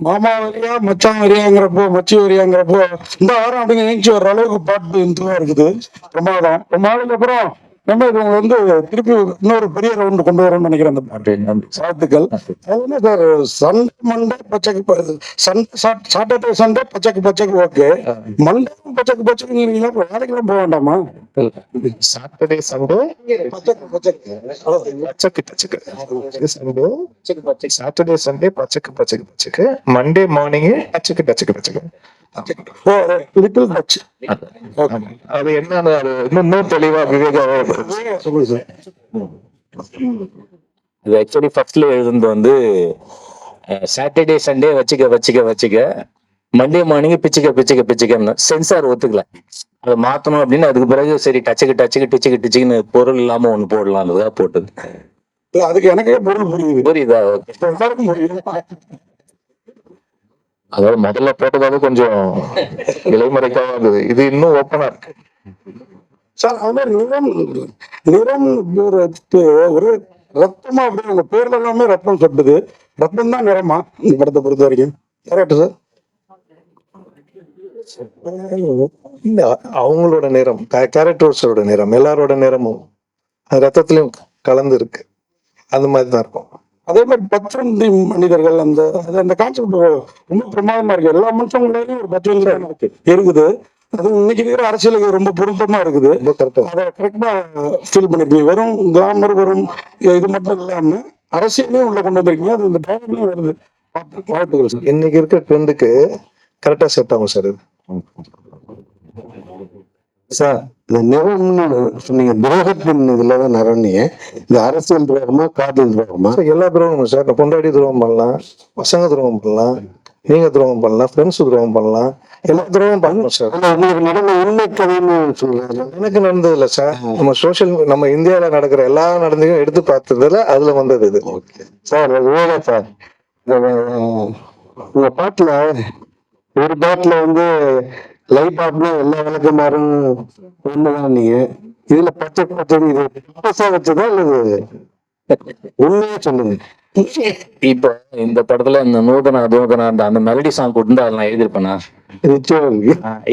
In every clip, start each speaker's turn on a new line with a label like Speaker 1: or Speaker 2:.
Speaker 1: மாமா வரியா மச்சான் வரியாங்கிறப்போ மச்சி வரியாங்கிறப்போ இந்த வாரம் அப்படிங்க நீச்சி வர்ற அளவுக்கு பாட்டு இதுவா இருக்குது. பிரமாதம். ரொம்ப நாளுக்கு அப்புறம் நம்ம இது வந்து திருப்பி இன்னொரு பெரிய ரவுண்டு கொண்டு வரோம்னு நினைக்கிறேன் அந்த பாட்டு. வாழ்த்துக்கள். அது என்ன சார், சண்டே மண்டே பச்சைக்கு சாட்டர்டே சண்டே பச்சைக்கு பச்சைக்கு ஓகே, மண்டே பச்சைக்கு பச்சைக்கு வேலைக்கெல்லாம் போக வேண்டாமா?
Speaker 2: சாட்டர்டே சண்டே
Speaker 1: பச்சைக்கு பச்சைக்கு
Speaker 2: பச்சைக்கு பச்சைக்கு சண்டே சாட்டர்டே சண்டே பச்சைக்கு பச்சைக்கு பச்சைக்கு மண்டே மார்னிங் பச்சைக்கு பச்சைக்கு பச்சைக்கு.
Speaker 1: Little touch.
Speaker 2: அது என்னன்னு அது இன்னும் தெளிவா விவேகாவே
Speaker 1: சொல்லுங்க சார்.
Speaker 3: இது ஆக்சுவலி ஃபர்ஸ்ட்ல எழுதுனது வந்து சாட்டர்டே சண்டே வச்சுக்க வச்சுக்க வச்சுக்க மண்டே மார்னிங் பிச்சுக்க பிச்சுக்க பிச்சுக்கன்னு சென்சார் ஒத்துக்கல. அதை மாத்தணும் அப்படின்னு அதுக்கு பிறகு சரி டச்சுக்கு டச்சுக்கு டிச்சுக்கு டிச்சுக்குன்னு பொருள் இல்லாம ஒண்ணு போடலாம்ன்றதா போட்டது.
Speaker 1: அதுக்கு எனக்கே பொருள் புரியுது.
Speaker 3: புரியுதா?
Speaker 1: எல்லாருக்கும் புரியுது.
Speaker 2: அதாவது முதல்ல போட்டதாவது கொஞ்சம் இலைமறைக்காக இருந்தது, இது இன்னும் ஓப்பனா இருக்கு
Speaker 1: சார். அது மாதிரி நிறம் நிறம் ஒரு ரத்தமா அப்படி உங்க பேர்ல எல்லாமே ரத்தம் சொட்டுது. ரத்தம் தான் நிறமா இந்த படத்தை பொறுத்த வரைக்கும்? Correct sir.
Speaker 2: இல்ல, அவங்களோட நிறம் கேரக்டர்ஸோட நிறம் எல்லாரோட நிறமும் அது ரத்தத்திலயும் கலந்து இருக்கு, அந்த மாதிரி தான் இருக்கும்.
Speaker 1: அதே மாதிரி பச்சந்தி மனிதர்கள் அந்த அந்த கான்செப்ட் ரொம்ப பிரமாதமா இருக்கு. எல்லா மனுஷங்களையும் ஒரு பச்சை இருக்குது. அது இன்னைக்கு இருக்கிற அரசியலுக்கு ரொம்ப பொருத்தமா இருக்குது. அதை கரெக்டா ஃபீல் பண்ணிருக்கீங்க. வெறும் கிளாமர் வெறும் இது மட்டும் இல்லாம அரசியலையும் உள்ள கொண்டு வந்திருக்கீங்க. அது இந்த டைம்லயும் வருது. வாழ்த்துக்கள் சார்.
Speaker 2: இன்னைக்கு இருக்க ட்ரெண்டுக்கு கரெக்டா செட் ஆகும் சார். இது
Speaker 4: சார், இந்த நிறம்னு சொன்னீங்க, துரோகத்தின் இதுலதான் நிறம்னீங்க. இது அரசியல் துரோகமா காதல் துரோகமா?
Speaker 2: எல்லா துரோகமும் சார். பொண்டாடி துரோகம் பண்ணலாம், பசங்க துரோகம் பண்ணலாம், நீங்க துரோகம் பண்ணலாம், ஃப்ரெண்ட்ஸ் துரோகம் பண்ணலாம், எல்லா துரோகம் பண்ணணும் சார்.
Speaker 4: உங்களுக்கு நடந்த உண்மை கதைன்னு சொல்றாரு.
Speaker 2: எனக்கு நடந்தது இல்லை சார். நம்ம இந்தியாவில நடக்கிற எல்லா நடந்தையும் எடுத்து பார்த்ததுல அதுல வந்தது இது.
Speaker 4: சார் வேலை சார், உங்க பாட்டுல ஒரு பாட்டுல வந்து லைட் ஆஃப்னா எல்லா விளக்கமாரும் ஒண்ணுதான் நீங்க. இதுல பச்சை பச்சை இது பச்சா வச்சதா இல்லது உண்மையா சொல்லுங்க.
Speaker 3: இப்போ இந்த படத்துல இந்த நூதன அதோதன அந்த மெலடி சாங் கொடுத்து அதை நான் எழுதிருப்பேனா?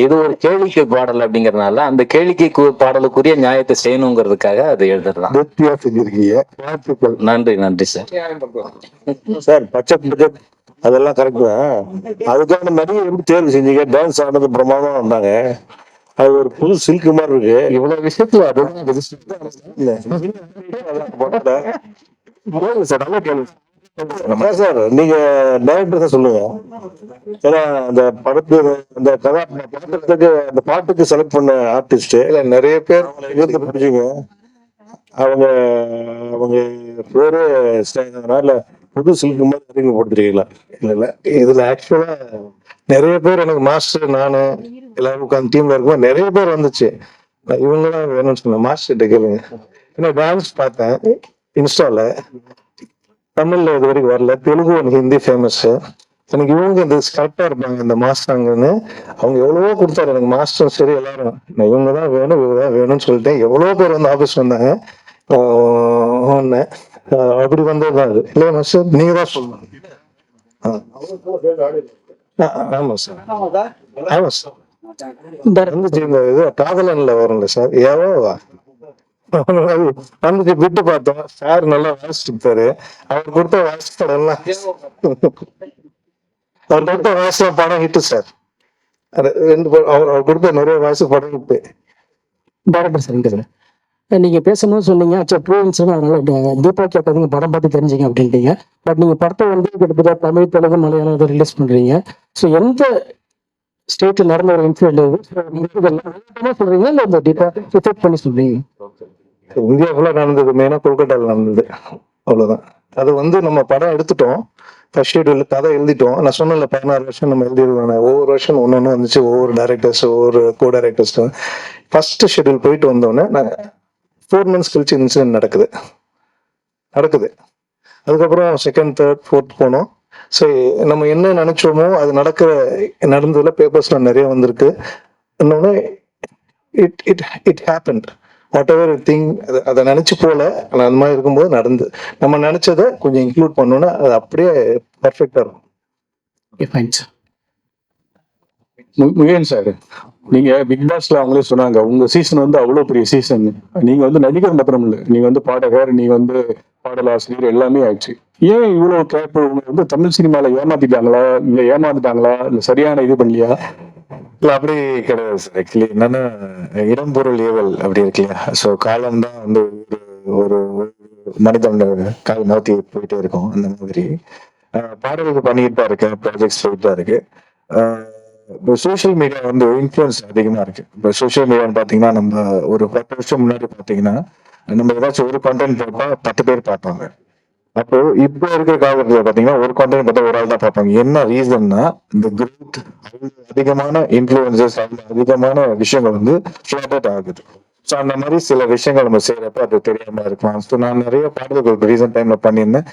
Speaker 3: இது ஒரு கேளிக்கை பாடல் அப்படிங்கறதுனால அந்த கேளிக்கை பாடலுக்குரிய நியாயத்தை செய்யணுங்கிறதுக்காக அதை எழுதுறதான்.
Speaker 4: செஞ்சிருக்கீங்க.
Speaker 3: நன்றி நன்றி சார்.
Speaker 4: சார் பச்சை பச்சை அதெல்லாம் கரெக்ட் தான். அதுக்கான நிறைய எப்படி தேர்வு செஞ்சீங்க? டான்ஸ் ஆனது பிரமாதம் வந்தாங்க. அது ஒரு புது சில்க் மாதிரி இருக்கு.
Speaker 3: இவ்வளவு விஷயத்துல
Speaker 4: சார் நீங்க டைரக்டர் தான் சொல்லுங்க. ஏன்னா அந்த படத்து அந்த படத்துக்கு அந்த பாட்டுக்கு செலக்ட் பண்ண ஆர்டிஸ்ட்
Speaker 2: நிறைய பேர்
Speaker 4: பிடிச்சிங்க. அவங்க அவங்க பேரு இல்ல புது சில்க் மாதிரி போட்டுருக்கீங்களா?
Speaker 2: இல்ல, இதுல ஆக்சுவலா நிறைய பேர் எனக்கு மாஸ்டர் நானு எல்லாரும் உட்காந்து டீம்ல இருக்கும்போது நிறைய பேர் வந்துச்சு. இவங்கதான் வேணும்னு சொன்னேன். மாஸ்டர் கேளுங்க. ஏன்னா டான்ஸ் பார்த்தேன் இன்ஸ்டால, தமிழ்ல இது வரைக்கும் வரல, தெலுங்கு எனக்கு ஹிந்தி ஃபேமஸ். எனக்கு இவங்க இந்த கரெக்டா இருப்பாங்க இந்த மாஸ்டர்ங்கன்னு. அவங்க எவ்வளவோ கொடுத்தாரு எனக்கு, மாஸ்டரும் சரி எல்லாரும். நான் இவங்கதான் வேணும் இவங்கதான் வேணும்னு சொல்லிட்டேன். எவ்வளவோ பேர் வந்து ஆபீஸ் வந்தாங்க. ஒண்ணு அப்படி வந்ததுதான் அது. இல்லையா மாஸ்டர்? நீங்க தான் சொல்லணும். ஆமா சார், ஆமா சார். இந்த இது காதலன்ல வரும்ல சார், ஏவா வந்துச்சு விட்டு பார்த்தோம். சார் நல்லா வாசிச்சு கொடுத்தாரு. அவர் கொடுத்த வாசி படம் எல்லாம் அவர் கொடுத்த வாசி படம் ஹிட்டு சார். அவர் கொடுத்த நிறைய வாசி படம் ஹிட்டு.
Speaker 5: டேரக்டர் சார், நீங்க பேசும்போது சொன்னீங்க அதனால தீபா கேட்டதுங்க படம் பார்த்து தெரிஞ்சுங்க அப்படின்ட்டீங்க. பட் நீங்க படத்தை வந்து கிட்டத்தட்ட தமிழ், தெலுங்கு, மலையாளம் இதை ரிலீஸ் பண்றீங்க. ஸோ எந்த ஸ்டேட்ல நடந்த ஒரு இன்சிடென்ட் சொல்றீங்க இல்லை இந்த டீப்பா எஃபெக்ட் பண்ணி சொல்றீங்க?
Speaker 2: இந்தியாவுக்குள்ள நடந்தது, மெயினா கொல்கட்டால நடந்தது, அவ்வளவுதான். அது வந்து நம்ம படம் எடுத்துட்டோம், ஃபர்ஸ்ட் ஷெட்யூல் கதை எழுதிட்டோம். நான் சொன்னல 16 வருஷம் நம்ம எழுதிடுவாங்க. ஒவ்வொரு வருஷம் ஒன்னொன்னு வந்துச்சு, ஒவ்வொரு டைரக்டர்ஸ் ஒவ்வொரு கோ டைரக்டர்ஸ். ஃபர்ஸ்ட் ஷெட்யூல் போயிட்டு வந்தோடனே நான் 4 months கழிச்சு இன்சிடென்ட் நடக்குது. அதுக்கப்புறம் செகண்ட், தேர்ட், ஃபோர்த் போனோம். சரி, நம்ம என்ன நினைச்சோமோ அது நடந்ததுல பேப்பர்ஸ்ல நிறைய வந்திருக்கு. இன்னொன்னு it happened what ever thing. அதை நினைச்சு போல அந்த மாதிரி இருக்கும்போது நடந்து நம்ம நினைச்சதை கொஞ்சம் இன்க்ளூட் பண்ணோன்னா அது அப்படியே பர்ஃபெக்டா இருக்கும்.
Speaker 5: Okay fine sir.
Speaker 6: Mugen sir, நீங்க பிக் பாஸ்ல அவங்களே சொன்னாங்க உங்க சீசன் வந்து அவ்வளவு பெரிய சீசன். நீங்க வந்து நடிகர் மாத்திரம் இல்ல, நீங்க வந்து பாடகர், நீங்க வந்து பாடலாசிரியர் எல்லாமே ஆயிடுச்சு. ஏன் இவ்வளவு கேப்? வந்து தமிழ் சினிமால ஏமாத்திட்டாங்களா, இல்ல ஏமாந்துட்டாங்களா, இல்ல சரியான இது பண்ணலையா?
Speaker 2: இல்ல அப்படி கிடையாது சார். ஆக்சுவலி என்னன்னா, இடம் பொருள் ஏவல் அப்படி இருக்கு இல்லையா? ஸோ காலம் தான் வந்து ஒரு ஒரு மனிதனோட கால் நோக்கி போயிட்டே இருக்கும். அந்த மாதிரி பாடல்கள் பண்ணிட்டு தான் இருக்கு, ப்ராஜெக்ட்ஸ் போயிட்டு தான் இருக்கு. இப்போ சோஷியல் மீடியா வந்து இன்ஃப்ளூயன்ஸ் அதிகமா இருக்கு. இப்போ சோஷியல் மீடியான்னு பாத்தீங்கன்னா, நம்ம ஒரு 10 வருஷம் முன்னாடி பாத்தீங்கன்னா நம்ம ஏதாச்சும் ஒரு கண்டென்ட் போட்டா 10 பேர் பார்ப்பாங்க. அப்போ இப்போ இருக்கிற காலத்துல பாத்தீங்கன்னா ஒரு கண்டென்ட் பார்த்தா ஒரு ஆள் தான் பார்ப்பாங்க. என்ன ரீசன்னா, இந்த குரூத் அதிகமான இன்ஃபுளுசர்ஸ், அதிகமான விஷயங்கள் வந்து ஃபிளாட்டட் ஆகுது. ஸோ அந்த மாதிரி சில விஷயங்கள் நம்ம செய்யறப்ப அது தெரியாம இருக்கலாம். ஸோ நான் நிறைய பாடல்கள் ரீசன்ட் டைம்ல பண்ணியிருந்தேன்.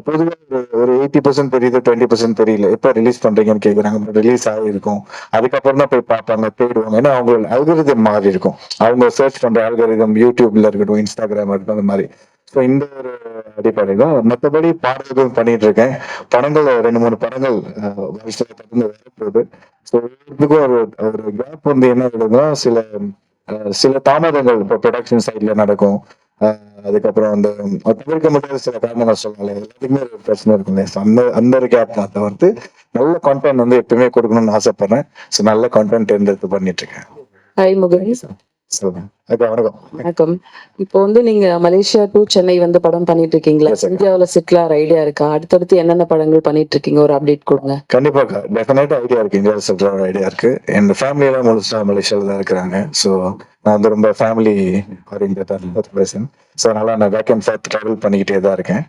Speaker 2: பொதுவாக ஒரு 80% தெரியுது, 20% தெரியல. எப்ப ரிலீஸ் பண்றீங்கன்னு கேக்குறாங்க. ரிலீஸ் ஆகிருக்கும், அதுக்கப்புறம் தான் போய் பார்ப்பாங்க, தேடுவாங்க. ஏன்னா அவங்களோட அல்கரிதம் மாறி இருக்கும். அவங்க சர்ச் பண்ற அல்கரிதம் யூடியூப்ல இருக்கட்டும், இன்ஸ்டாகிராம் இருக்கட்டும், அந்த மாதிரி. ஸோ இந்த ஒரு அடிப்படை தான். மற்றபடி பாடல்கள் பண்ணிட்டு இருக்கேன். படங்கள் 2-3 படங்கள் வருஷத்துல தொடர்ந்து வரப்போகுது. ஸோ இதுக்கும் ஒரு ஒரு கேப் வந்து என்ன ஆகுதுன்னா, சில தாமதங்கள் இப்போ ப்ரொடக்ஷன் சைட்ல நடக்கும். அதுக்கப்புறம் அந்த தவிர்க்க முடியாத சில காரணங்கள் சொல்லலாம். எல்லாத்துக்குமே ஒரு பிரச்சனை இருக்கும் இல்லையா? அந்த ஒரு கேப் தான் தவிர்த்து நல்ல கான்டென்ட் வந்து எப்பவுமே கொடுக்கணும்னு ஆசைப்படுறேன். ஸோ நல்ல கான்டென்ட் தேர்ந்தெடுத்து பண்ணிட்டு இருக்கேன்.
Speaker 7: ஹாய் முகேஷ்.
Speaker 2: சொல்லுங்க. அக்கா வணக்கம்.
Speaker 7: வணக்கம். இப்போ வந்து நீங்க மலேசியா டு சென்னை வந்து படம் பண்ணிட்டு இருக்கீங்களா?
Speaker 2: Yes, sir.
Speaker 7: இந்தியாவுல செட்டில் ஆகிற ஐடியா இருக்கா? அடுத்தடுத்து என்னென்ன படங்கள் பண்ணிட்டு இருக்கீங்க? ஒரு அப்டேட் கொடுங்க.
Speaker 2: கண்டிப்பாக்கா, டெஃபினட்டா ஐடியா இருக்கு. இந்தியாவில் செட்டில் ஐடியா இருக்கு. என் ஃபேமிலி எல்லாம் முழுசா மலேசியாவில் தான் இருக்கிறாங்க. ஸோ நான் வந்து ரொம்ப ஃபேமிலி ஓரியன்டட் பர்சன். ஸோ அதனால நான் பேக் அண்ட் ஃபார்த் ட்ராவல் பண்ணிக்கிட்டே தான் இருக்கேன்.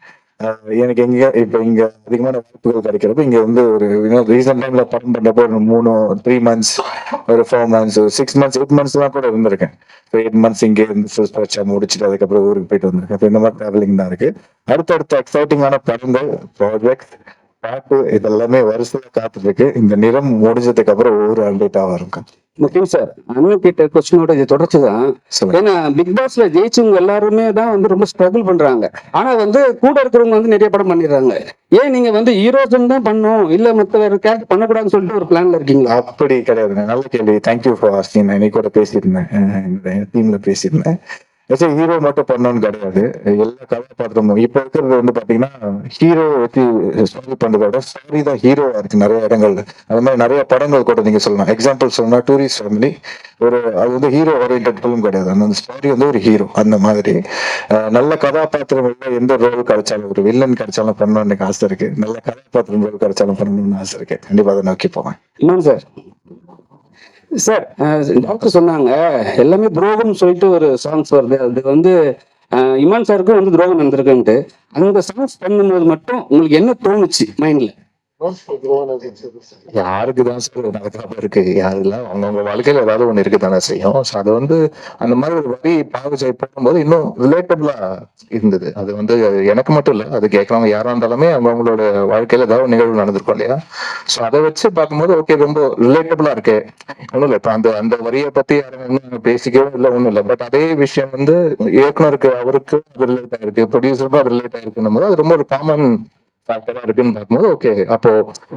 Speaker 2: எனக்கு இங்க அதிகமான வாய்ப்புகள் கிடைக்கிறப்ப இங்க வந்து ஒரு ரீசன்ட் டைம்ல படம் பண்றப்போ ஒரு 3 months, ஒரு 4 months, 6 months, 8 months எல்லாம் கூட இருந்திருக்கேன். 8 months இங்க இருந்து ஃபுல் ஸ்பெச்சா முடிச்சுட்டு அதுக்கப்புறம் ஊருக்கு போயிட்டு வந்திருக்கேன். இப்போ இந்த மாதிரி டிராவலிங் தான் இருக்கு. அடுத்தடுத்த எக்ஸைட்டிங்கான படங்கள், ப்ராஜெக்ட், பாட்டு இதெல்லாமே வரிசையா காத்துட்டு இருக்கு. இந்த நிறம் முடிஞ்சதுக்கு அப்புறம் ஒவ்வொரு அப்டேட்டா வரும்.
Speaker 4: முக்கியம் சார், அண்ணன் கேட்ட கொஸ்டினோட இது தொடர்ச்சி தான்.
Speaker 2: சொல்லுங்க.
Speaker 4: ஏன்னா பிக் பாஸ்ல ஜெயிச்சவங்க எல்லாருமே தான் வந்து ரொம்ப ஸ்ட்ரகிள் பண்றாங்க. ஆனா வந்து கூட இருக்கிறவங்க வந்து நிறைய படம் பண்ணிடுறாங்க. ஏன் நீங்க வந்து ஹீரோஸ் தான் பண்ணணும், இல்ல மத்த வேற கேரக்டர் பண்ணக்கூடாதுன்னு சொல்லிட்டு ஒரு பிளான்ல இருக்கீங்களா?
Speaker 2: அப்படி கிடையாதுங்க. நல்ல கேள்வி. Thank you for asking. நான் இன்னைக்கு கூட பேசியிருந்தேன், டீம்ல பேசியிருந்தேன். ஹீரோ மட்டும் பண்ணணும்னு கிடையாது, எல்லா கதாபாத்திரமும். இப்ப இருக்கிறது வந்து பாத்தீங்கன்னா ஹீரோ வச்சு ஸ்டோரி பண்றதை விட ஸ்டோரி தான் ஹீரோவா இருக்கு நிறைய இடங்கள்ல. அது மாதிரி நிறைய படங்கள் கூட நீங்க சொல்லலாம். எக்ஸாம்பிள் சொல்லணும்னா டூரிஸ்ட் ஃபேமிலி, அது வந்து ஹீரோ ஓரியன்டட் ஃபிலிம் கிடையாது. அந்த ஸ்டோரி வந்து ஒரு ஹீரோ. அந்த மாதிரி நல்ல கதாபாத்திரம் எந்த ரோல் கிடைச்சாலும், ஒரு வில்லன் கிடைச்சாலும் பண்ணணும்னு எனக்கு ஆசை இருக்கு. நல்ல கதாபாத்திரம் ரோல் கிடைச்சாலும் பண்ணணும்னு ஆசை இருக்கு. கண்டிப்பா அதை நோக்கி போவேன்.
Speaker 4: இன்னொன்னு சார், டாக்டர் சொன்னாங்க எல்லாமே துரோகம் சொல்லிட்டு ஒரு சாங்ஸ் வருது. அது வந்து இமான் சாருக்கும் வந்து துரோகம் நடந்திருக்குன்ட்டு. அந்த சாங்ஸ் பண்ணும்போது மட்டும் உங்களுக்கு என்ன தோணுச்சு மைண்ட்ல?
Speaker 2: யாருக்குதான் சார் நடக்காம இருக்கு? யாருலாம் அவங்கவுங்க வாழ்க்கையில ஏதாவது ஒண்ணு இருக்குதானே செய்யும். ஸோ அது வந்து அந்த மாதிரி ஒரு வரி பாவஜை போடும்போது இன்னும் ரிலேட்டபிளா இருந்தது. அது வந்து எனக்கு மட்டும் இல்ல, அது கேட்கறவங்க யாரா இருந்தாலுமே அவங்களோட வாழ்க்கையில ஏதாவது நிகழ்வு நடந்திருக்கும் இல்லையா? ஸோ அதை வச்சு பார்க்கும்போது ஓகே, ரொம்ப ரிலேட்டபிளா இருக்கு. ஒன்றும் இல்லை, இப்ப அந்த வரியை பத்தி யாரும் பேசிக்கவே இல்லை, ஒன்றும் இல்லை. பட் அதே விஷயம் வந்து இயக்குனருக்கு, அவருக்கு அது ரிலேட் ஆயிருக்கு, ப்ரொடியூசருக்கும் அது ரிலேட் ஆயிருக்குன்னும் போது அது ரொம்ப ஒரு காமன் ஃபேக்டரா இருக்குன்னு பார்க்கும்போது ஓகே. அப்போ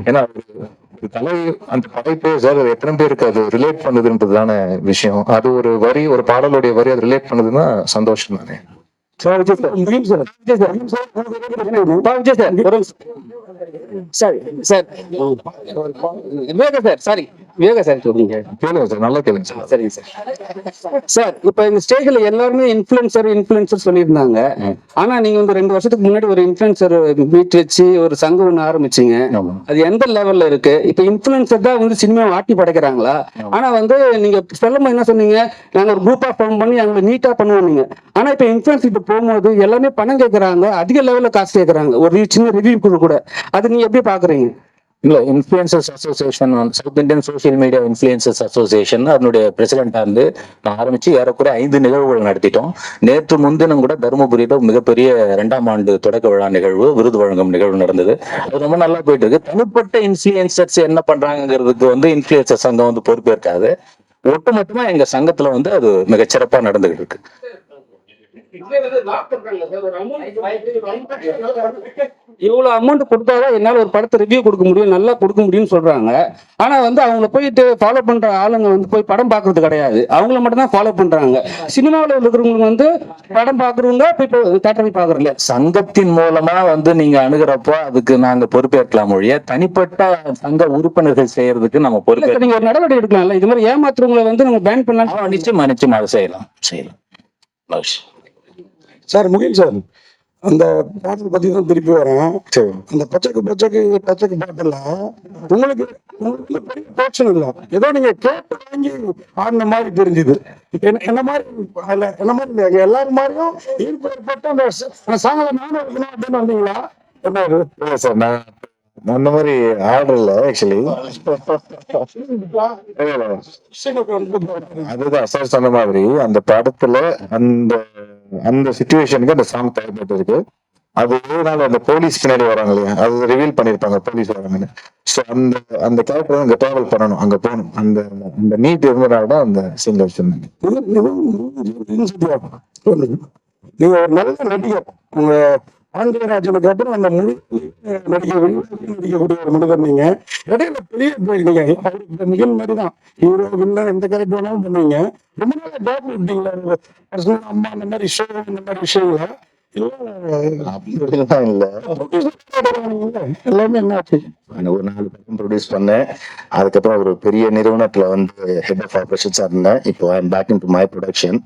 Speaker 2: ஏன்னா ஒரு கலை, அந்த படைப்பே சார் எத்தனை பேருக்கு அது ரிலேட் பண்ணுதுன்றதுதான விஷயம். அது ஒரு வரி, ஒரு பாடலுடைய வரி அது ரிலேட் பண்ணுதுன்னா சந்தோஷம் தானே. கேளுங்க சார், நல்லா கேளுங்க சார்.
Speaker 4: சரிங்க சார். சார், இப்ப இந்த ஸ்டேஜ்ல எல்லாருமே இன்ஃபுளுசர் சொல்லியிருந்தாங்க. ஆனா நீங்க வந்து 2 வருஷத்துக்கு முன்னாடி ஒரு இன்ஃபுளுசர் மீட் வச்சு ஒரு சங்கம் ஒண்ணு ஆரம்பிச்சீங்க. அது எந்த லெவல்ல இருக்கு? இப்ப இன்ஃபுளுசர் தான் வந்து சினிமா ஆட்டி படைக்கிறாங்களா? ஆனா வந்து நீங்க சொல்லும்போது என்ன சொன்னீங்க, நாங்க ஒரு குரூப்பா ஃபார்ம் பண்ணி அவங்க நீட்டா பண்ணுவோம் நீங்க. ஆனா இப்ப இன்ஃபுளுசர் இப்ப போகும்போது எல்லாமே பணம் கேட்கறாங்க, அதிக லெவல்ல காசு கேட்கறாங்க, ஒரு சின்ன ரிவ்யூ கூட. அது நீங்க எப்படி பாக்குறீங்க?
Speaker 3: இல்ல, influencers association, south Indian social media influencers association அதனுடைய பிரசிடென்டா இருந்து நான் ஆரம்பிச்சு ஏறக்குறைய 5 நிகழ்வுகள் நடத்திட்டோம். நேற்று முன்தினம் கூட தருமபுரியில மிகப்பெரிய 2ஆம் ஆண்டு தொடக்க விழா நிகழ்வு, விருது வழங்கும் நிகழ்வு நடந்தது. அது ரொம்ப நல்லா போயிட்டு இருக்கு. தனிப்பட்ட இன்ஃப்ளூயன்சர்ஸ் என்ன பண்றாங்கிறதுக்கு வந்து இன்ஃப்ளூயன்சர் சங்கம் வந்து பொறுப்பேற்காது. ஒட்டுமொத்தமா எங்க சங்கத்துல வந்து அது மிகச்சிறப்பா நடந்துகிட்டு இருக்கு.
Speaker 8: இவ்வளவு அமௌண்ட் கொடுத்தாதான் என்னால ஒரு படத்தை ரிவ்யூ கொடுக்க முடியும், நல்லா கொடுக்க முடியும்னு சொல்றாங்க. ஆனா வந்து அவங்கள போயிட்டு ஃபாலோ பண்ற ஆளுங்க வந்து போய் படம் பாக்குறது கிடையாது, அவங்கள மட்டும் தான் ஃபாலோ பண்றாங்க. சினிமாவில் இருக்கிறவங்க வந்து படம் பாக்குறவங்க போயிட்டு தேட்டர் போய் பாக்குறல.
Speaker 3: சங்கத்தின் மூலமா வந்து நீங்க அணுகிறப்போ அதுக்கு நாங்க பொறுப்பேற்கலாம் மொழிய, தனிப்பட்ட சங்க உறுப்பினர்கள் செய்யறதுக்கு நம்ம பொறுப்பேற்க.
Speaker 8: நீங்க ஒரு நடவடிக்கை எடுக்கலாம்ல, இது மாதிரி ஏமாத்துறவங்களை வந்து நம்ம பேன் பண்ணலாம்.
Speaker 3: நிச்சயமா அதை செய்யலாம். மகிழ்ச்சி.
Speaker 1: சார் முகில் சார், அந்த பாடல் பத்தி தான் திருப்பி வரேன். அந்த பச்சைக்கு பாட்டுல உங்களுக்கு பெரிய பிரச்சனை இல்லை, ஏதோ நீங்க கேட்டு வாங்கி ஆடின மாதிரி தெரிஞ்சுது. என்ன மாதிரி அதுல என்ன மாதிரி இல்லையா, எல்லாரும் மாதிரியும் ஈர்ப்பு ஏற்பட்டு அந்த சாங்கலை நானும் இருக்கணும் அப்படின்னு வந்தீங்களா? என்ன இது?
Speaker 2: சார் நான் அந்த மாதிரி ஆர்டர்ல ஆக்சுவலி அதுதான் சார் சொன்ன மாதிரி அந்த படத்துல அந்த அந்த சிச்சுவேஷனுக்கு அந்த சாங் தேவைப்பட்டு இருக்கு. அது எதனால அந்த போலீஸ் பின்னாடி வராங்க இல்லையா, அது ரிவீல் பண்ணிருப்பாங்க போலீஸ் வராங்கன்னு. ஸோ அந்த அந்த கேரக்டர் அங்க டிராவல் பண்ணணும், அங்க போகணும். அந்த அந்த நீட் இருந்தனால தான் அந்த சீன்ல வச்சிருந்தாங்க.
Speaker 1: நீங்க ஒரு நல்ல நடிகர், உங்க பாண்டியராஜனுக்கு அப்புறம் அந்த முழு நடிக்கக்கூடிய ஒரு மனிதர். நீங்க இடையில பெரிய நீங்க அவருக்கு மிகன் மாதிரி தான் ஹீரோ வில்லன் எந்த கேரக்டர் வேணாலும் பண்ணுவீங்க. ரொம்ப நாளா கேப் விட்டீங்களா அம்மா அந்த மாதிரி விஷயம், இந்த மாதிரி விஷயங்களா?
Speaker 2: அப்படிலாம் இல்ல,
Speaker 1: எல்லாமே என்ன ஆச்சு?
Speaker 2: நான் ஒரு 4 படம் ப்ரொடியூஸ் பண்ணேன். அதுக்கப்புறம் ஒரு பெரிய நிறுவனத்துல வந்து ஹெட் ஆஃப் ஆபரேஷன்ஸா இருந்தேன். இப்போ I am back into my production.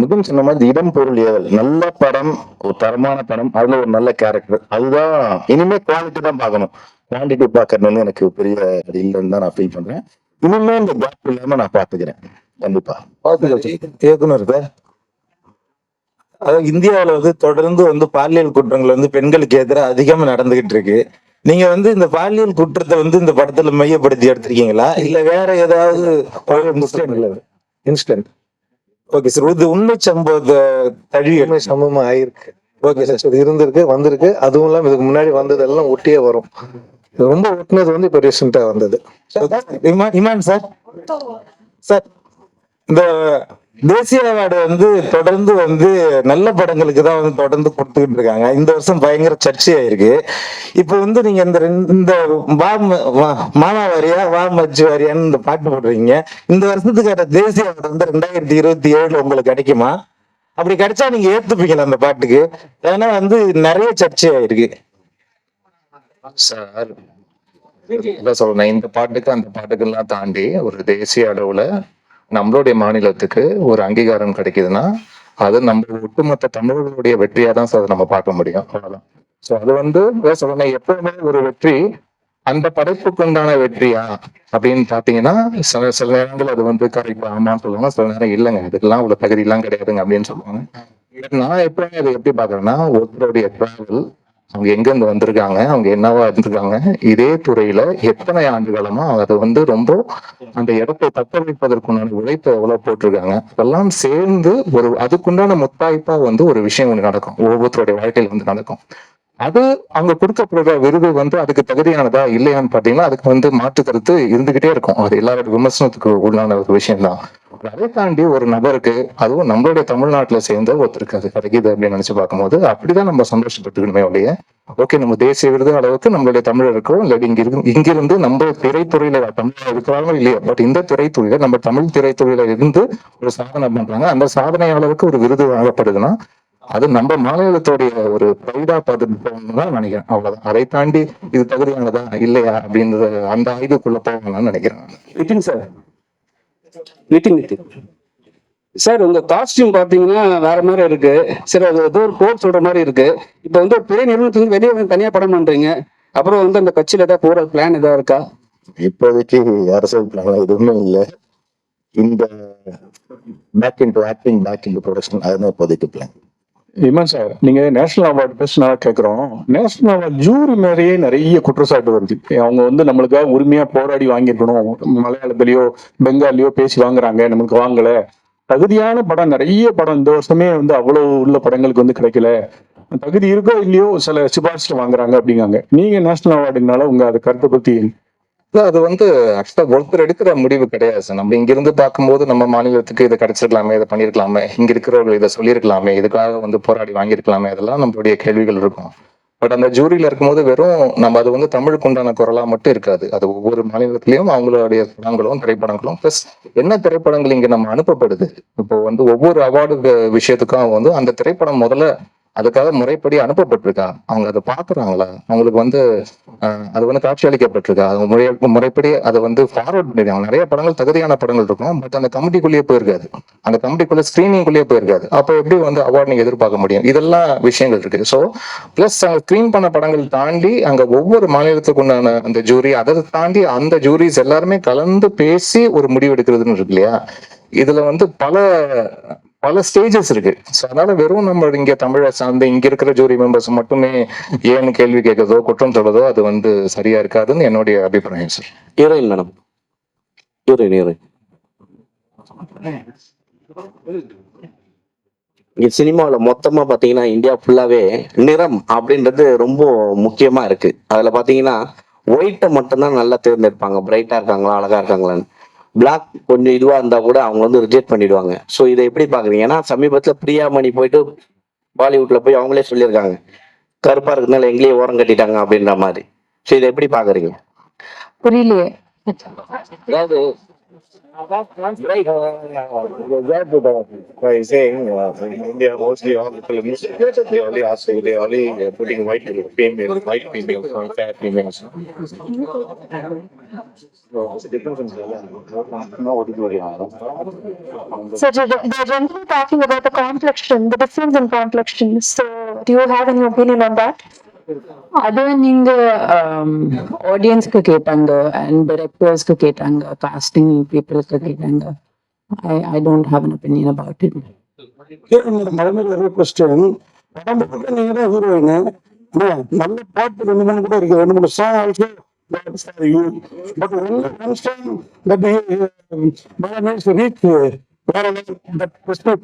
Speaker 2: முகம் சொன்ன மாதிரி இடம் பொருள் ஏவல் நல்ல படம், ஒரு தரமான படம், அதுல ஒரு நல்ல கேரக்டர், அதுதான் இனிமே குவாலிட்டி தான் பார்க்கணும். குவான்டிட்டி பார்க்கறது வந்து எனக்கு பெரிய இல்லைன்னு தான் நான் ஃபீல் பண்றேன். இனிமே இந்த கேப் இல்லாம நான் பாத்துக்கிறேன். கண்டிப்பா
Speaker 9: இயக்குனர் சார், அதாவது இந்தியாவில வந்து தொடர்ந்து வந்து பாலியல் குற்றங்கள் வந்து பெண்களுக்கு எதிராக அதிகமா நடந்துகிட்டு இருக்கு. நீங்க வந்து இந்த பாலியல் குற்றத்தை வந்து இந்த படத்துல மையப்படுத்தி எடுத்திருக்கீங்களா, இல்ல வேற ஏதாவது
Speaker 2: இன்சிடென்ட்?
Speaker 9: ஓகே சார், இது உண்மை சம்பவத்தை தழுவி
Speaker 2: சம்பவமா ஆயிருக்கு.
Speaker 9: Okay sir.
Speaker 2: இது இருந்திருக்கு, வந்திருக்கு. அதுவும் இல்லாம இதுக்கு முன்னாடி வந்ததெல்லாம் ஒட்டியே வரும். இது ரொம்ப ஒட்டினது வந்து இப்ப ரீசெண்டா வந்தது.
Speaker 9: இமான் சார், சார் இந்த தேசிய அவார்டு வந்து தொடர்ந்து வந்து நல்ல படங்களுக்கு தான் வந்து தொடர்ந்து கொடுத்துக்கிட்டு இருக்காங்க. இந்த வருஷம் பயங்கர சர்ச்சையாயிருக்கு. இப்போ வந்து நீங்க இந்த மாமா வாரியா வா மச்சு வாரியான்னு இந்த பாட்டு போடுறீங்க. இந்த வருஷத்துக்கான தேசிய அவார்டு வந்து 2027 உங்களுக்கு கிடைக்குமா? அப்படி கிடைச்சா நீங்க ஏத்துப்பீங்களா அந்த பாட்டுக்கு? ஏன்னா வந்து நிறைய சர்ச்சையாயிருக்கு
Speaker 3: சார். சொல்றேன், இந்த பாட்டுக்கு அந்த பாட்டுக்கெல்லாம் தாண்டி ஒரு தேசிய அளவுல நம்மளுடைய மாநிலத்துக்கு ஒரு அங்கீகாரம் கிடைக்குதுன்னா அது நம்ம ஒட்டுமொத்த தமிழர்களுடைய வெற்றியா தான் சார் நம்ம பார்க்க முடியும். அவ்வளவுதான். ஸோ அது வந்து சொல்றேன், எப்பவுமே ஒரு வெற்றி அந்த படைப்புக்கு உண்டான வெற்றியா அப்படின்னு பாத்தீங்கன்னா சில நேரங்கள் அது வந்து கரெக்டா ஆமான்னு சொல்லுவாங்க, சில நேரம் இல்லைங்க இதுக்கெல்லாம் அவ்வளவு தகுதி எல்லாம் கிடையாதுங்க அப்படின்னு சொல்லுவாங்க. நான் எப்பவுமே அதை எப்படி பாக்குறேன்னா, ஒருத்தருடைய டிராவல், அவங்க எங்க இருந்து வந்திருக்காங்க, அவங்க என்னவா இருந்திருக்காங்க, இதே துறையில எத்தனை ஆண்டு காலமா அதை வந்து ரொம்ப அந்த இடத்தை தக்க வைப்பதற்குண்டான உழைப்பை எவ்வளவு போட்டிருக்காங்க, அதெல்லாம் சேர்ந்து ஒரு அதுக்குண்டான முத்தாய்ப்பா வந்து ஒரு விஷயம் ஒண்ணு நடக்கும், ஒவ்வொருத்தருடைய வாழ்க்கையில வந்து நடக்கும். அது அவங்க கொடுக்கப்படுற விருது வந்து அதுக்கு தகுதியானதா இல்லையான்னு பாத்தீங்கன்னா அதுக்கு வந்து மாற்று கருத்து இருந்துகிட்டே இருக்கும். அது எல்லாரோட விமர்சனத்துக்கு உள்ளான ஒரு விஷயம் தான். அதை தாண்டி ஒரு நபருக்கு, அதுவும் நம்மளுடைய தமிழ்நாட்டுல சேர்ந்த ஒருத்தருக்கு அது கிடைக்குது அப்படின்னு நினைச்சு பார்க்கும்போது அப்படிதான் நம்ம சந்தோஷப்பட்டுக்கணுமே ஒழிய, ஓகே நம்ம தேசிய விருது அளவுக்கு நம்மளுடைய தமிழருக்கும் இல்லாட்டி இங்கிருந்து நம்ம திரைத்துறையில தமிழ் இருக்கிறாங்களோ இல்லையோ, பட் இந்த திரைத்துறையில நம்ம தமிழ் திரைத்துறையில இருந்து ஒரு சாதனை பண்றாங்க, அந்த சாதனை அளவுக்கு ஒரு விருது வழங்கப்படுதுன்னா அது நம்ம மாநிலத்துடைய ஒரு பைடா பார்த்துட்டு தான் நினைக்கிறேன். அவ்வளவுதான். அதை தாண்டி இது தகுதியானதா இல்லையா அப்படின்றத அந்த ஆய்வுக்குள்ள போகணும்னு நினைக்கிறேன்.
Speaker 8: நிதின் சார், நிதின் சார், உங்க காஸ்டியூம் பாத்தீங்கன்னா வேற மாதிரி இருக்கு. சரி, அது ஏதோ ஒரு கோட் சொல்ற மாதிரி இருக்கு. இப்ப வந்து ஒரு பெரிய நிறுவனத்துக்கு வெளியே வந்து தனியா படம் பண்றீங்க, அப்புறம் வந்து அந்த கட்சியில ஏதாவது போற பிளான் ஏதாவது இருக்கா?
Speaker 2: இப்போதைக்கு அரசியல் பிளான் எதுவுமே இல்லை. இந்த back into acting, back into production, அதுதான் இப்போதைக்கு பிளான்.
Speaker 6: இமான் சார், நீங்க நேஷனல் அவார்டு பேசினா கேட்கிறோம். நேஷனல் அவார்டு ஜூரி மேலேயே நிறைய குற்றச்சாட்டு வருது. அவங்க வந்து நம்மளுக்காக உரிமையா போராடி வாங்கியிருக்கணும், மலையாளத்திலயோ பெங்காலியோ பேசி வாங்குறாங்க, நமக்கு வாங்கல. தகுதியான படம் நிறைய படம் இந்த வருஷமே வந்து அவ்வளவு உள்ள படங்களுக்கு வந்து கிடைக்கல, தகுதி இருக்கோ இல்லையோ சில சிபாரிசுல வாங்குறாங்க அப்படிங்காங்க. நீங்க நேஷனல் அவார்டுனால உங்க அதை கருத்தை பத்தி?
Speaker 10: அது வந்து ஆக்சுவலா ஒருத்தர் எடுக்கிற முடிவு கிடையாது சார். நம்ம இங்கிருந்து பார்க்கும்போது நம்ம மாநிலத்துக்கு இதை கிடைச்சிருக்கலாமே, இதை பண்ணிருக்கலாமே, இங்க இருக்கிறவர்கள் இதை சொல்லியிருக்கலாமே, இதுக்காக வந்து போராடி வாங்கியிருக்கலாமே, இதெல்லாம் நம்மளுடைய கேள்விகள் இருக்கும். பட் அந்த ஜூரியில இருக்கும்போது வெறும் நம்ம அது வந்து தமிழுக்கு உண்டான குரலா மட்டும் இருக்காது. அது ஒவ்வொரு மாநிலத்திலயும் அவங்களுடைய படங்களும் திரைப்படங்களும் பிளஸ் என்ன திரைப்படங்கள் இங்க நம்ம அனுப்பப்படுது. இப்போ வந்து ஒவ்வொரு அவார்டு விஷயத்துக்கும் வந்து அந்த திரைப்படம் முதல்ல அதுக்காக முறைப்படி அனுப்பப்பட்டிருக்கா, அவங்க அதை பாக்குறாங்களா, அவங்களுக்கு வந்து அது வந்து காட்சி அளிக்கப்பட்டிருக்கா, அவங்க முறைப்படி அதை வந்து ஃபார்வர்ட் பண்ணிருக்காங்க. நிறைய படங்கள் தகுதியான படங்கள் இருக்கும், பட் அந்த கமிட்டிக்குள்ளேயே போயிருக்காது, அந்த கமிட்டிக்குள்ள ஸ்கிரீனிங்குள்ளேயே போயிருக்காது. அப்போ எப்படி வந்து அவார்டு நீங்க எதிர்பார்க்க முடியும்? இதெல்லாம் விஷயங்கள் இருக்கு. ஸோ பிளஸ் அங்க ஸ்கிரீன் பண்ண படங்கள் தாண்டி அங்க ஒவ்வொரு மாநிலத்துக்கு உண்டான அந்த ஜூரி, அதை தாண்டி அந்த ஜூரிஸ் எல்லாருமே கலந்து பேசி ஒரு முடிவு எடுக்கிறதுன்னு இருக்கு இல்லையா? இதுல வந்து பல ஸ்டேஜஸ் இருக்கு. ஸோ அதனால வெறும் நம்ம இங்க தமிழை சார்ந்து இங்க இருக்கிற ஜூரி மெம்பர்ஸ் மட்டுமே ஏன்னு கேள்வி கேட்கறதோ குற்றம் சொல்றதோ அது வந்து சரியா இருக்காதுன்னு என்னுடைய அபிப்பிராயம் சார்.
Speaker 4: ஹீரோயின் மேடம், ஹீரோயின் இங்க சினிமாவில் மொத்தமா பாத்தீங்கன்னா இந்தியா ஃபுல்லாவே நிறம் அப்படின்றது ரொம்ப முக்கியமா இருக்கு. அதுல பாத்தீங்கன்னா ஒயிட்டை மட்டும்தான் நல்லா தேர்ந்தெடுப்பாங்க, பிரைட்டா இருக்காங்களா அழகா இருக்காங்களான்னு. பிளாக் கொஞ்சம் இதுவா இருந்தா கூட அவங்க வந்து ரிஜெக்ட் பண்ணிடுவாங்க. ஸோ இதை எப்படி பாக்குறீங்க? ஏன்னா சமீபத்துல பிரியாமணி போயிட்டு பாலிவுட்ல போய் அவங்களே சொல்லியிருக்காங்க கருப்பா இருக்கிறதுனால எங்கேயே ஓரம் கட்டிட்டாங்க அப்படின்ற மாதிரி. ஸோ இதை எப்படி பாக்குறீங்க?
Speaker 7: புரியலையே.
Speaker 4: அதாவது
Speaker 2: by saying in India mostly all the films they only ask they only putting white females, fat females. So it's a difference in no what is going on.
Speaker 11: So they're generally talking about the complexion, the difference in complexion. So do you have any opinion on that?
Speaker 7: அது நீங்க ஆடியன்ஸ்க்கு கேட்டாங்க and டைரக்டர்ஸ்க்கு கேட்டாங்க, costing பீப்புளுக்கு கேட்டாங்க. I don't have an opinion about it.
Speaker 1: மலைமையில question படம் பார்த்து நீங்க தான் ஹீரோயின். நல்ல பாட்டு 2-3 கூட இருக்கு, 2-3 song also but one song that manage reach வேற தட் கொஸ்டின்.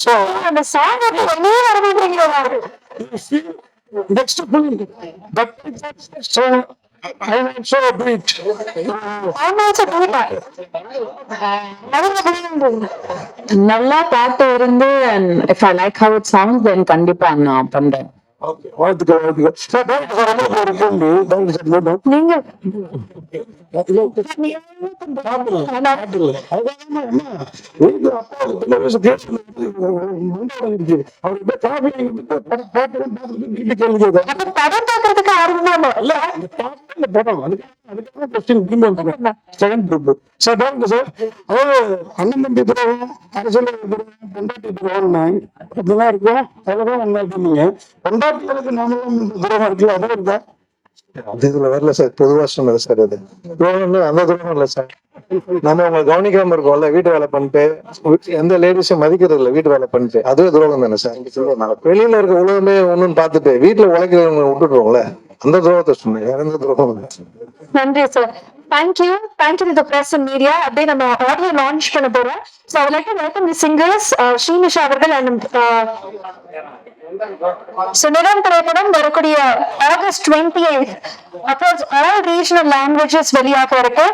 Speaker 1: சோ
Speaker 11: அந்த சாங் வெளியே வர மாட்டேங்கிறீங்களா?
Speaker 1: next film that so I also beat
Speaker 11: I'm also doing that.
Speaker 7: நல்லா பாட்டு இருந்து and if I like how it sounds then கண்டிப்பா நான் பண்றேன்.
Speaker 1: okay வாழ்த்துக்கள். சார் ஒரு கேள்வி
Speaker 11: நீங்க படம் பார்க்கறதுக்கு ஆர்வமா
Speaker 1: அண்ணன் தம்பி துரோகம், அரசியல் பொண்டாட்டி துரோகம் அப்படிலாம் இருக்கும். அதெல்லாம் ஒண்ணாக்குங்க பொண்டாட்டிகளுக்கு நாமளும் துரோகம் இருக்குல்ல, அதான் இருக்கா?
Speaker 2: அது இதுல வரல சார், பொதுவா சொன்னது சார். அது துரோகம்னு அந்த துரோகம் இல்ல சார். நம்ம அவங்க கவனிக்காம இருக்கோம்ல, வீட்டு வேலை பண்ணிட்டு எந்த லேடிஸும் மதிக்கிறது இல்ல, வீட்டு வேலை பண்ணிட்டு அதுவே துரோகம் தானே சார். வெளியில இருக்க உலகமே ஒண்ணுன்னு பார்த்துட்டு வீட்டுல உழைக்கிறவங்க விட்டுடுறோம்ல, அந்த துரோகத்தை சொன்னேன், வேற எந்த துரோகம் இல்லை.
Speaker 11: நன்றி sir. Thank you to the press and media. அப்படியே நம்ம ஆடியோ லான்ச் பண்ண போறோம். So I like to welcome the singers Srinisha அவர்கள் அண்ட் நிறம் திரைப்படம் வரக்கூடிய August 28 approach all regional languages வெளியாக இருக்கு.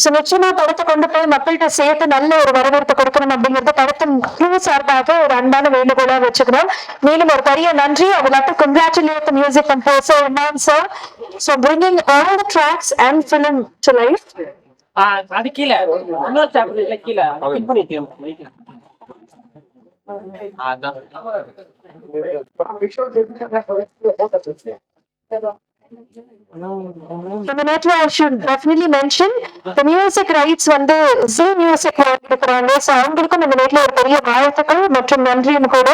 Speaker 11: ஸோ நிச்சயமா படத்தை கொண்டு போய் மக்கள்கிட்ட சேர்த்து நல்ல ஒரு வரவேற்பு கொடுக்கணும் அப்படிங்கிறது படத்தின் குழு சார்பாக ஒரு அன்பான வேண்டுகோளா வச்சுக்கணும். மேலும் ஒரு பெரிய நன்றி. I would like to congratulate the music composer Imran sir for bringing all the tracks and film to life.
Speaker 5: அது கீழே இன்னொரு சாப்டர்ல கீழே பின் பண்ணிட்டேன்.
Speaker 11: In the network, I should definitely mention the music rights வந்து Z Music எடுக்கிறாங்க. So அவங்களுக்கும் இந்த நேரத்தில் ஒரு பெரிய வாழ்த்துக்கள் மற்றும் நன்றியும் கூட.